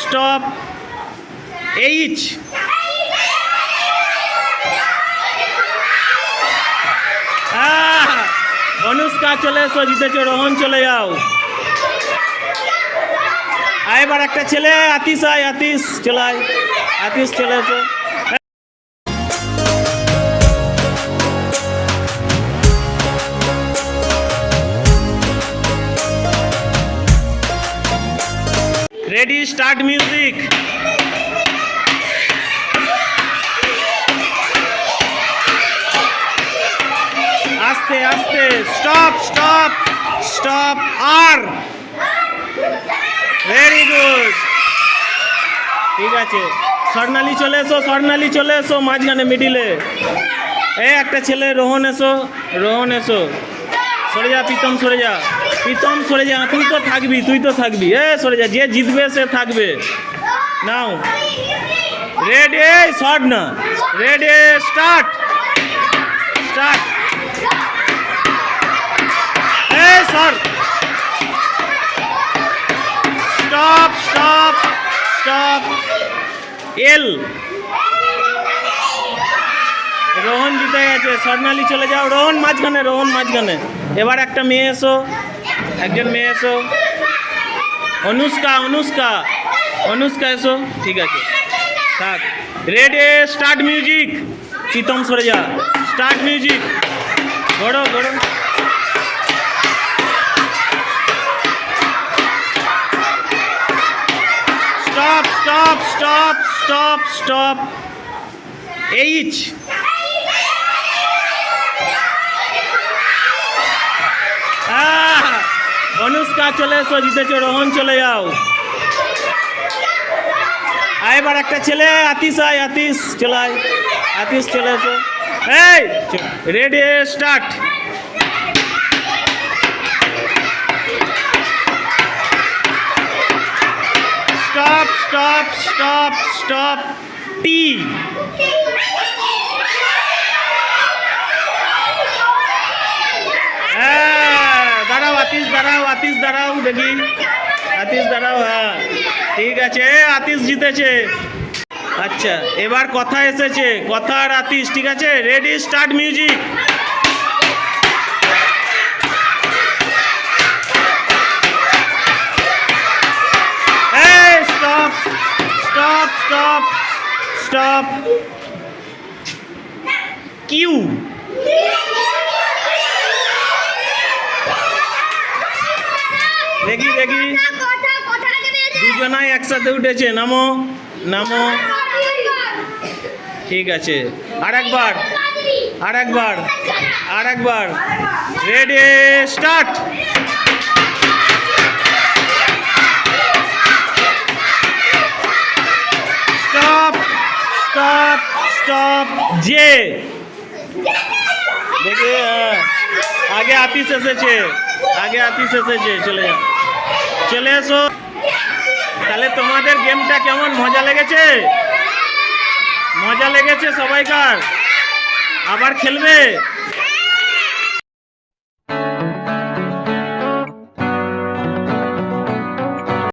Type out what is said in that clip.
Stop. H. Anushka চলে এসো, জিতেছো। রোহন চলে যাও। এবার একটা ছেলে আতিশ আয়, আতিশ চলে আয়, আতিশ চলে এসো। Ready, start music. আস্তে আস্তে, স্টপ। আর ভেরি গুড, ঠিক আছে। স্বর্ণালী চলে এসো মাঝখানে, মিডিলে। একটা ছেলে, রোহন এসো। সরে যা প্রীতম, সরে যা। তুই তো থাকবি। সরে যা, যে জিতবে সে থাকবে। নাও রেডি, শর্ট না, রেডি, স্টার্ট। সর, স্টপ। এল। রোহন জিতে গেছে। স্বর্ণালী চলে যাও। রোহন মাঝখানে। এবার একটা মেয়ে এসো, একজন মেয়ে এসো। অনুষ্কা এসো, ঠিক আছে থাক। Ready, start music. প্রীতম সরে যা, স্টার্ট মিউজিক। ঘোড়ো। স্টপ। এইচ। অনুষ্কা চলে এসো, জিতেছো। রোহন চলে যাও। এবার একটা ছেলে আতিশ আয়, আতিশ চলে এসো। Ready, start. স্টপ। টি। দাঁড়াও আতিশ, দাঁড়াও দেখি। আতিশ দাঁড়াও, হ্যাঁ ঠিক আছে। আতিশ জিতেছে। আচ্ছা, এবার কথা এসেছে, কথা আর আতিশ, ঠিক আছে। Ready, start music. স্টপ। কিউ। দেখি দুজনাই একসাথে উঠেছে। নামো। ঠিক আছে, আরেকবার। Ready, start. স্টপ। জে। দেখি, আগে আতিশ এসেছে। চলে এসো। তাহলে তোমাদের গেমটা কেমন, মজা লেগেছে সবাইকার? আবার খেলবে?